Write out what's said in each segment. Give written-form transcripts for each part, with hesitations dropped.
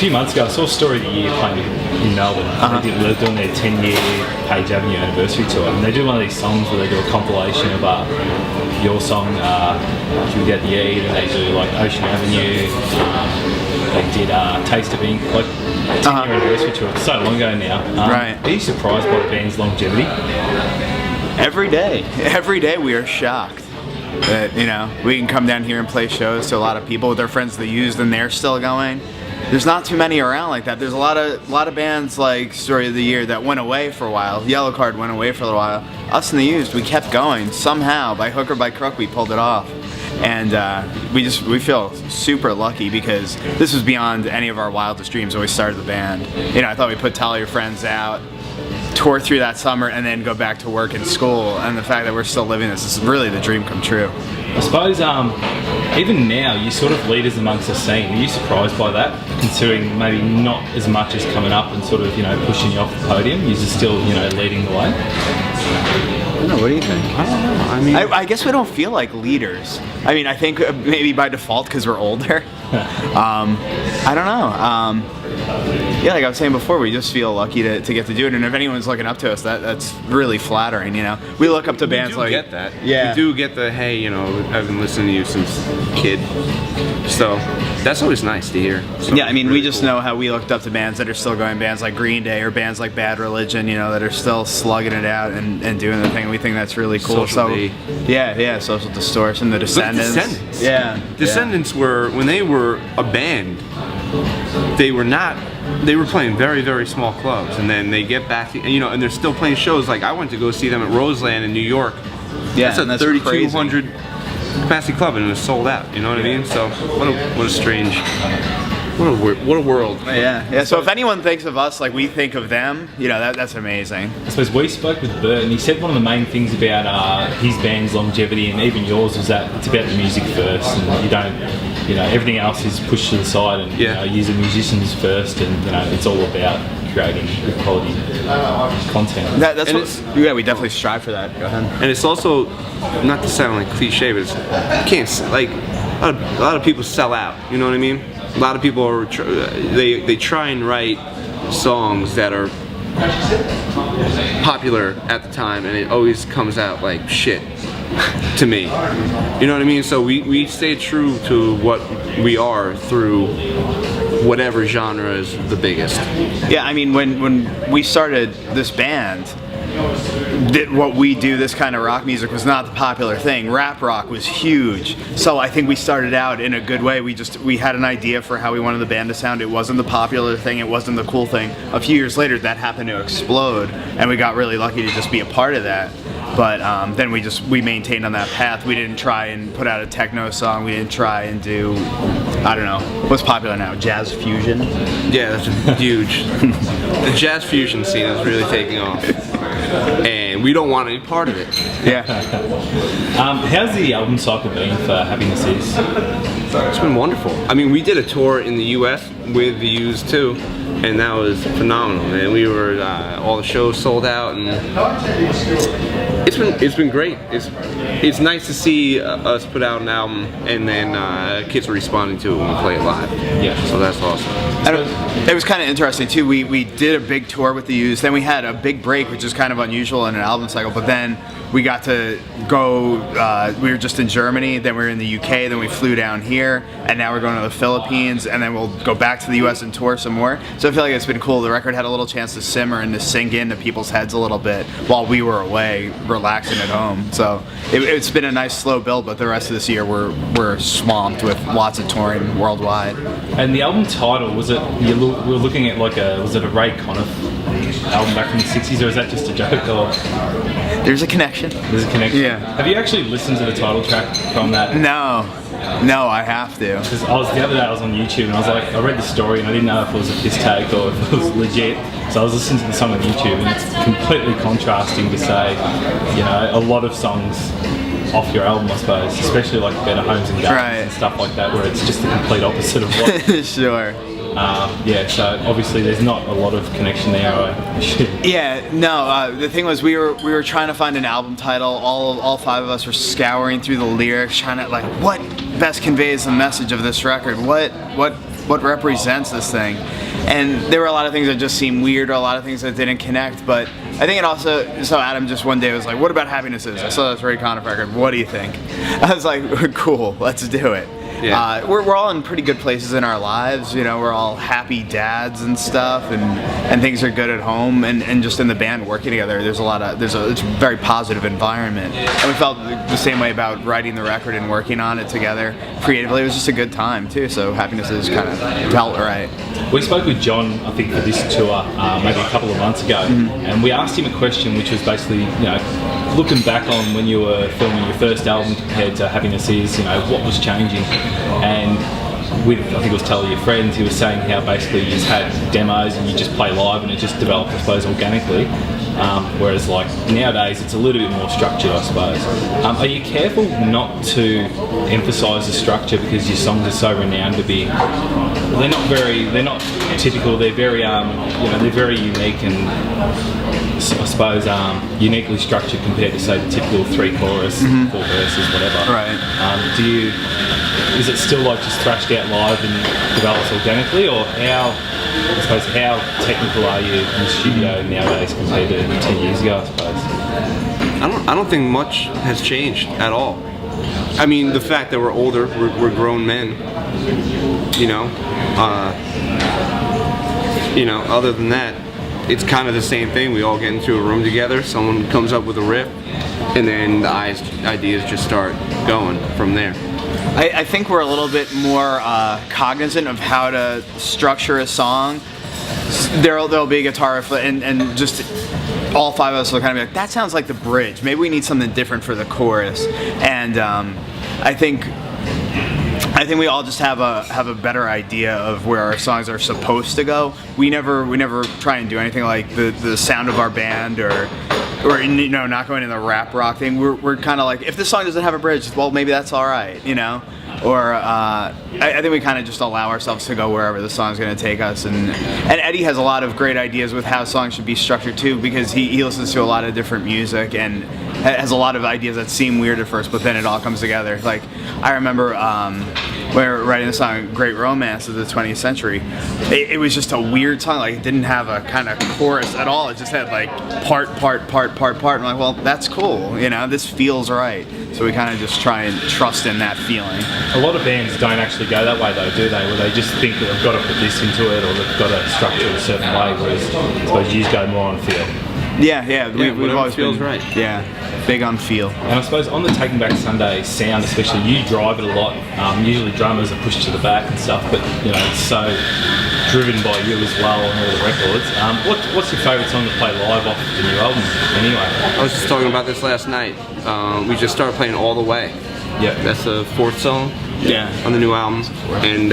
few months ago, I saw Story of the Year playing in Melbourne. They're doing their 10-year Page Avenue anniversary tour, and they do one of these songs where they do a compilation of your song, Should We Get the Eat, and they do like Ocean Avenue. They did Taste of Ink, like 10-year anniversary tour. It's so long ago now. Right. Are you surprised by the band's longevity? Every day we are shocked that, you know, we can come down here and play shows to a lot of people with their friends The Used and they're still going. There's not too many around like that. There's a lot of bands like Story of the Year that went away for a while. Yellow Card went away for a while. Us and The Used, we kept going. Somehow, by hook or by crook, we pulled it off. And we feel super lucky because this was beyond any of our wildest dreams when we started the band. You know, I thought we'd put Tell Your Friends out, tour through that summer, and then go back to work and school. And the fact that we're still living this is really the dream come true. I suppose even now you're sort of leaders amongst the scene. Are you surprised by that, considering maybe not as much as coming up and sort of, you know, pushing you off the podium? You're still, you know, leading the way. I don't know, what do you think? I don't know. I mean, I guess we don't feel like leaders. I mean, I think maybe by default because we're older. I don't know. Yeah, like I was saying before, we just feel lucky to get to do it, and if anyone's looking up to us, that's really flattering. You know, we look up to bands like. We do get that. Yeah. We do get the, hey, you know, I've been listening to you since kid. So that's always nice to hear. So yeah, I mean, really we just cool. know how we looked up to bands that are still going, bands like Green Day or bands like Bad Religion, you know, that are still slugging it out and doing the thing. We think that's really cool. Social so, D. yeah, Social Distortion, the Descendants. Descendants. Yeah. Descendants were, when they were a band, they were playing very, very small clubs, and then they get back, you know, and they're still playing shows. Like, I went to go see them at Roseland in New York. Yeah, that's a 3,200 capacity club, and it was sold out. You know what I mean? So what a strange, what a world. Yeah. So if anyone thinks of us like we think of them, you know, that's amazing. I suppose we spoke with Bert, and he said one of the main things about his band's longevity, and even yours, was that it's about the music first, and you don't, you know, everything else is pushed to the side, and you know, use the musicians first, and you know, it's all about creating good quality content. That's what, yeah, we definitely strive for that. Go ahead. And it's also, not to sound like cliche, but it's, you can't, like, a lot of people sell out. You know what I mean? A lot of people are they try and write songs that are popular at the time, and it always comes out like shit to me. You know what I mean? So we stay true to what we are through whatever genre is the biggest. Yeah, I mean, when we started this band, what we do, this kind of rock music, was not the popular thing. Rap rock was huge. So I think we started out in a good way. We had an idea for how we wanted the band to sound. It wasn't the popular thing, it wasn't the cool thing. A few years later, that happened to explode, and we got really lucky to just be a part of that. But then we maintained on that path. We didn't try and put out a techno song. We didn't try and do, I don't know, what's popular now? Jazz fusion? Yeah, that's huge. The jazz fusion scene is really taking off, and we don't want any part of it. Yeah. How's the album cycle been for Happiness Is? It's been wonderful. I mean, we did a tour in the U.S. with The Used too, and that was phenomenal, man. We were all the shows sold out, and it's been great. It's nice to see us put out an album, and then kids are responding to it when we play it live. Yeah. So that's awesome. And it was kind of interesting too. We did a big tour with The Used, then we had a big break, which is kind of unusual in an album cycle. But then we got to go. We were just in Germany, then we were in the UK, then we flew down here, and now we're going to the Philippines, and then we'll go back to the US and tour some more. So I feel like it's been cool. The record had a little chance to simmer and to sink into people's heads a little bit while we were away, relaxing at home. So it's been a nice slow build, but the rest of this year we're swamped with lots of touring worldwide. And the album title, was it? We're looking at was it a Ray Conniff album back from the '60s, or is that just a joke? Or There's a connection. There's a connection. Yeah. Have you actually listened to the title track from that? No, I have to. Because the other day I was on YouTube and I read the story and I didn't know if it was a piss take or if it was legit. So I was listening to the song on YouTube, and it's completely contrasting to say, you know, a lot of songs off your album, I suppose, especially like Better Homes and Gardens and stuff like that, where it's just the complete opposite of what. Sure. Yeah, so obviously there's not a lot of connection there, I assume. Yeah, no, the thing was we were trying to find an album title. All five of us were scouring through the lyrics, trying to, like, what best conveys the message of this record? What what represents this thing. And there were a lot of things that just seemed weird, or a lot of things that didn't connect. But I think it also, so Adam just one day was like, "What about Happiness Is?" I saw this Ray Conniff record. What do you think? I was like, "Cool, let's do it." Yeah. We're all in pretty good places in our lives, you know. We're all happy dads and stuff, and things are good at home, and just in the band working together. It's a very positive environment, and we felt the same way about writing the record and working on it together creatively. It was just a good time too. So Happiness Is kind of felt right. We spoke with John, I think, for this tour maybe a couple of months ago, and we asked him a question which was basically, you know, looking back on when you were filming your first album compared to Happiness Is, you know, what was changing? And with, I think it was Tell Your Friends, he was saying how basically you just had demos and you just play live and it just developed, I suppose, organically. Whereas like nowadays it's a little bit more structured, I suppose. Are you careful not to emphasise the structure because your songs are so renowned to be? They're not typical. They're very, you know, they're very unique and I suppose uniquely structured compared to say the typical 3 chorus, 4 verses, whatever. Right. Is it still like just thrashed out live and develops organically, or how technical are you in the studio nowadays compared to 10 years ago, I suppose? I don't think much has changed at all. I mean, the fact that we're older, we're grown men, you know. Other than that, it's kind of the same thing. We all get into a room together, someone comes up with a riff, and then the ideas just start going from there. I think we're a little bit more cognizant of how to structure a song. There'll be a guitar riff, and just all 5 of us will kind of be like, that sounds like the bridge. Maybe we need something different for the chorus. And I think we all just have a better idea of where our songs are supposed to go. We never try and do anything like the sound of our band or you know, not going in the rap rock thing. We're kind of like, if this song doesn't have a bridge, well, maybe that's all right, you know. Or I think we kind of just allow ourselves to go wherever the song's going to take us. And Eddie has a lot of great ideas with how songs should be structured too, because he listens to a lot of different music and has a lot of ideas that seem weird at first, but then it all comes together. Like, I remember when we were writing the song Great Romance of the 20th Century, it was just a weird song. Like, it didn't have a kind of chorus at all. It just had like part. And I'm like, well, that's cool, you know, this feels right. So we kind of just try and trust in that feeling. A lot of bands don't actually go that way though, do they? Where they just think that they've got to put this into it, or they've got to structure it a certain way, whereas I suppose you guys go more on feel. Yeah, we've always feels been, right. Yeah, big on feel. And I suppose on the Taking Back Sunday sound especially, you drive it a lot. Usually drummers are pushed to the back and stuff, but you know, it's so driven by you as well on all the records. What's your favourite song to play live off the new album anyway? I was just talking about this last night. We just started playing All the Way. Yeah, that's the 4th song. Yeah, on the new album, and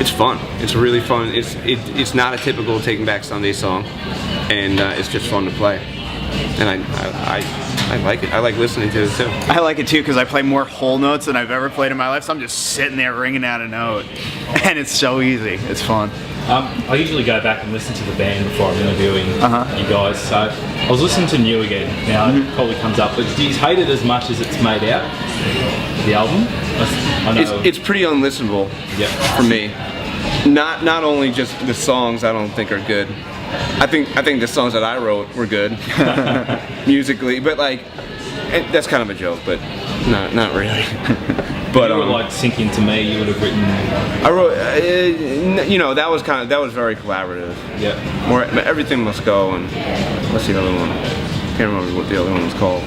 it's fun. It's really fun. It's not a typical Taking Back Sunday song, and it's just fun to play. And I like it. I like listening to it too. I like it too because I play more whole notes than I've ever played in my life. So I'm just sitting there ringing out a note, and it's so easy. It's fun. I usually go back and listen to the band before I'm interviewing you guys. So I was listening to New Again. Now it probably comes up, but do you hate it as much as it's made out? The album? I know. It's pretty unlistenable for me. Not only just the songs I don't think are good. I think the songs that I wrote were good musically, but like that's kind of a joke, but not really. But you were like Sink Into Me. You would have written. I wrote. You know, that was very collaborative. Yeah. More Everything Must Go, and what's the other one? Can't remember what the other one was called.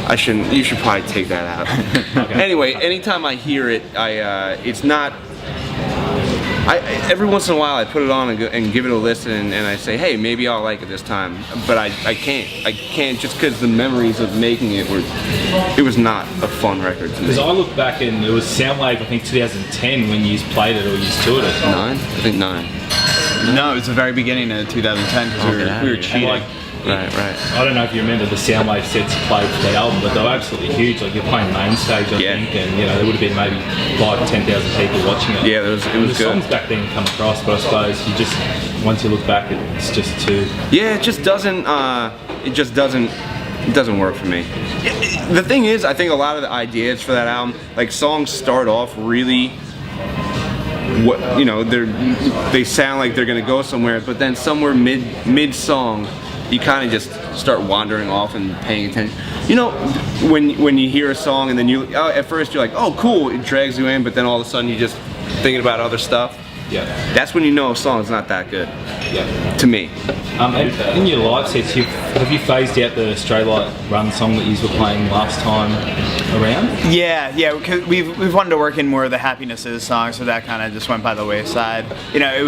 I shouldn't. You should probably take that out. Okay. Anyway, anytime I hear it, it's not. Every once in a while I put it on and give it a listen and I say, hey, maybe I'll like it this time. But I can't just because the memories of making it was not a fun record to me. Because I look back and it was Soundwave, I think 2010 when you played it or you toured it. 9? I think 9. No, it was the very beginning of 2010 because we were cheating. Like, Right. I don't know if you remember the Soundwave sets you played for the album, but they were absolutely huge. Like you're playing main stage, I think, and you know there would have been maybe 5,000 to 10,000 people watching it. Yeah, it was the good. Songs back then come across, but I suppose you just once you look back, it's just too. Yeah, it just doesn't. It doesn't work for me. The thing is, I think a lot of the ideas for that album, like songs start off really what, you know, they sound like they're gonna go somewhere, but then somewhere mid song, you kind of just start wandering off and paying attention. You know, when you hear a song and then at first you're like, oh cool, it drags you in, but then all of a sudden you're just thinking about other stuff. Yeah. That's when you know a song's not that good. Yeah. To me. In your live sets, have you phased out the Stray Light Run song that you were playing last time around? Yeah, because we've wanted to work in more of the Happiness Is song, so that kind of just went by the wayside. You know, it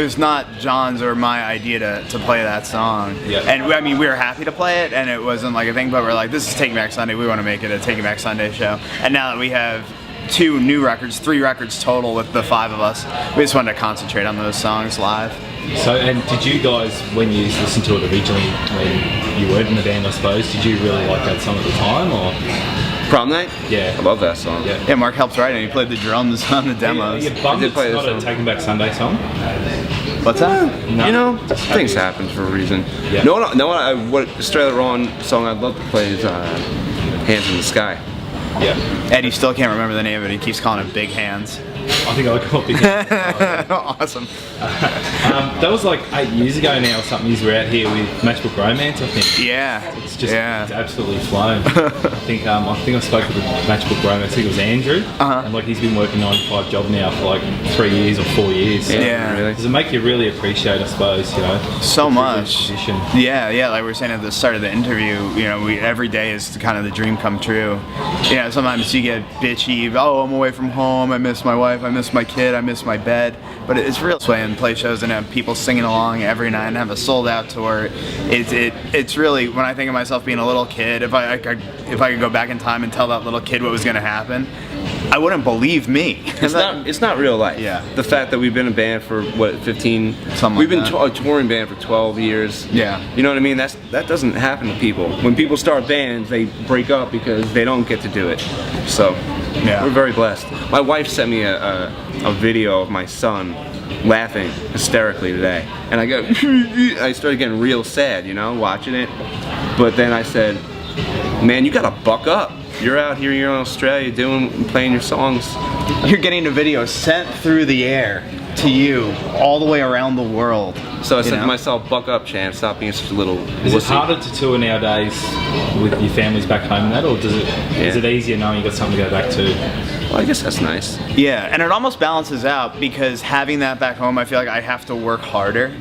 was not John's or my idea to play that song. Yeah. And I mean, we were happy to play it, and it wasn't like a thing, but we're like, this is Taking Back Sunday. We want to make it a Taking Back Sunday show. And now that we have 2 new records, 3 records total with the 5 of us, we just wanted to concentrate on those songs live. So, and did you guys, when you listened to it originally, when you weren't in the band, I suppose, did you really like that song at the time, or? Prom Night? Yeah. I love that song. Yeah, Mark helped write it, and he played the drums on the demos. Yeah, bummed I did it's play not this a song. Taking Back Sunday song? What's that? No. You know, things happen for a reason. Yeah. What Stray the Wrong song I'd love to play is Hands in the Sky. Yeah. Eddie still can't remember the name of it. He keeps calling it Big Hands. I think I got Big Hands. Awesome. That was like 8 years ago now or something. You were out here with Matchbook Romance, I think. Yeah. It's just it's absolutely flown. I think I spoke with Matchbook Romance. I think it was Andrew, and like he's been working 9 to 5 job now for like 3 years or 4 years. So Yeah. Really. Does it make you really appreciate, I suppose, you know? So the much. privileged position? Yeah, like we were saying at the start of the interview, you know, every day is kind of the dream come true. You know, sometimes you get bitchy, oh, I'm away from home, I miss my wife, I miss my kid, I miss my bed. But it's real playing play shows and have people singing along every night and have a sold out tour. It's really, when I think of myself being a little kid, if I could go back in time and tell that little kid what was going to happen, I wouldn't believe me. It's not real life. Yeah. The fact that we've been a band for what 15. Something we've like been a touring band for 12 years. Yeah. You know what I mean? That doesn't happen to people. When people start bands, they break up because they don't get to do it. So Yeah. we're very blessed. My wife sent me a video of my son laughing hysterically today, and I started getting real sad, you know, watching it. But then I said, man, you gotta buck up. You're out here, you're in Australia playing your songs. You're getting a video sent through the air to you all the way around the world. So I said know? to myself, buck up, Chan, stop being such a little Is it wussy. harder to tour nowadays with your families back home and that, or is it easier knowing you got something to go back to? Well, I guess that's nice. Yeah, and it almost balances out because having that back home, I feel like I have to work harder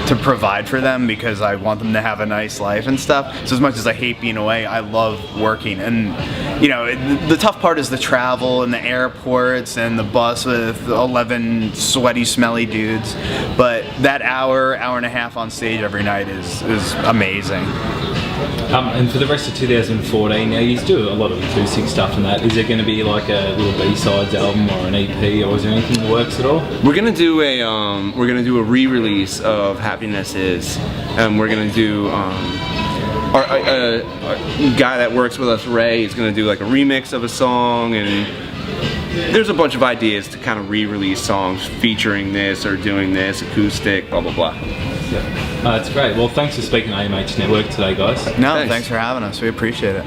to provide for them because I want them to have a nice life and stuff. So as much as I hate being away, I love working. And you know, the tough part is the travel and the airports and the bus with 11 sweaty, smelly dudes. But that hour and a half on stage every night is amazing. And for the rest of 2014, now you do a lot of acoustic stuff and that. Is there going to be like a little B-sides album or an EP, or is there anything in the works at all? We're gonna do a re-release of Happiness Is, and we're gonna do our guy that works with us, Ray, is gonna do like a remix of a song, and there's a bunch of ideas to kind of re-release songs featuring this or doing this acoustic, blah blah blah. Yeah. That's great. Well, thanks for speaking to AMH Network today, guys. No, thanks for having us. We appreciate it.